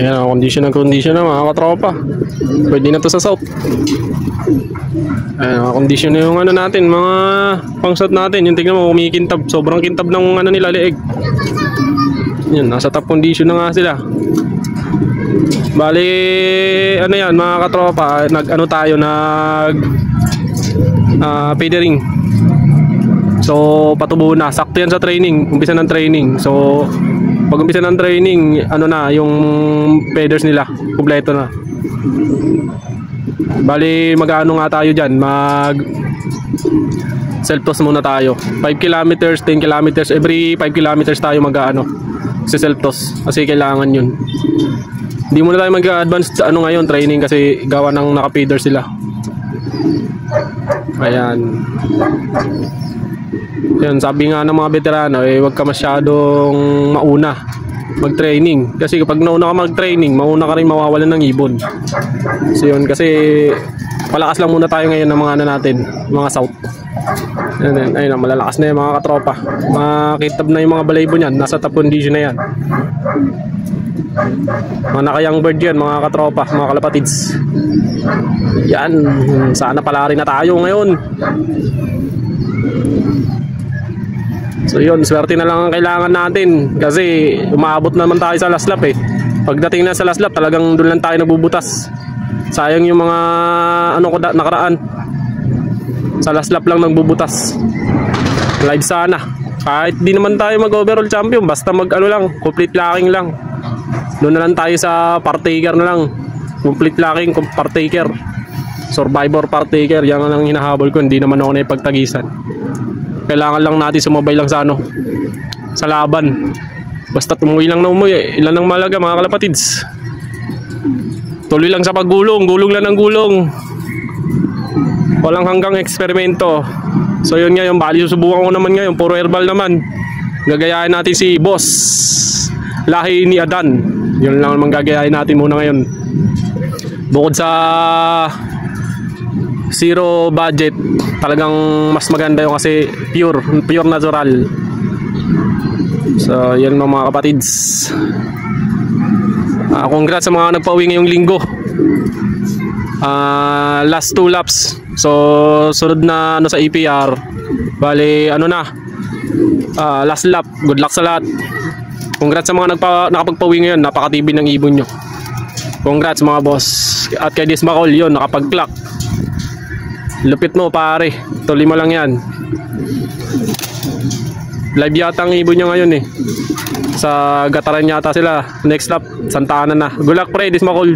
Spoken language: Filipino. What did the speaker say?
Ayan, condition na mga katropa. Pwede na to sa south. Ayan, condition na yung ano natin, mga pang south natin. Yung tingnan mo, kumikintab. Sobrang kintab ng ano nila, leeg. Yan, nasa top condition na nga sila. Bali, ano yan mga katropa, nag-ano tayo, feedering. So, patubo na. Sakto yan sa training, umpisa ng training. So, pag umpisa ng training, ano na, yung feeders nila, kumpleto na. Bali, mag-ano nga tayo dyan, self-toss muna tayo. 5 kilometers, 10 kilometers, every 5 kilometers tayo mag-ano, sa self-toss. Kasi kailangan yun. Hindi muna tayo mag-advance sa ano ngayon, training, kasi gawa ng naka-feeder sila. Ayan. Yan, sabi nga ng mga veterano, huwag ka masyadong mauna mag-training. Kasi kapag nauna ka mag-training, mauna ka rin mawawalan ng ibon. So yun, kasi palakas lang muna tayo ngayon ng mga ano natin, mga south. Ayun, malalakas na yung mga katropa. Makitab na yung mga balaybo niyan, nasa top condition na yan. Mga naka-young bird yan, mga katropa, mga kalapatids. Yan, sana pala rin na tayo ngayon. So yun, swerte na lang ang kailangan natin. Kasi umaabot naman tayo sa last lap eh. Pagdating na sa last lap, talagang doon lang tayo nagbubutas. Sayang yung mga ano ko nakaraan. Sa last lap lang nagbubutas. Live sana. Kahit di naman tayo mag-overall champion, basta mag-ano lang, complete locking lang. Doon na lang tayo sa partaker na lang. Complete locking, partaker. Survivor partaker, yan ang hinahabol ko. Hindi naman ako na ipagtagisan. Kailangan lang natin sumabay lang sa ano, sa laban. Basta umuwi lang na umuwi, ilan ang malaga mga kalapatids. Tuloy lang sa paggulong, gulong lang ng gulong. Walang hanggang eksperimento. So yun ngayon, bali susubukan ko naman ngayon, puro herbal naman. Gagayahin natin si Boss Lahi ni Adan. Yun lang naman gagayahin natin muna ngayon. Bukod sa zero budget, talagang mas maganda yung kasi pure natural. So yan mga kapatids. Congrats sa mga nagpa-uwi ngayong linggo. Last 2 laps. So sunod na ano sa EPR, bali ano na, last lap. Good luck sa lahat. Congrats sa mga nakapagpa-uwi ngayon. Napakatibay ng ibon nyo. Congrats mga boss. At kay Dismacol yun, nakapag-clock. Lupit mo pare, tuloy mo lang yan. Live yata ang ibon nyo ngayon eh. Sa Gataran yata sila. Next lap, Santa Ana na. Good luck pre, Dismacol.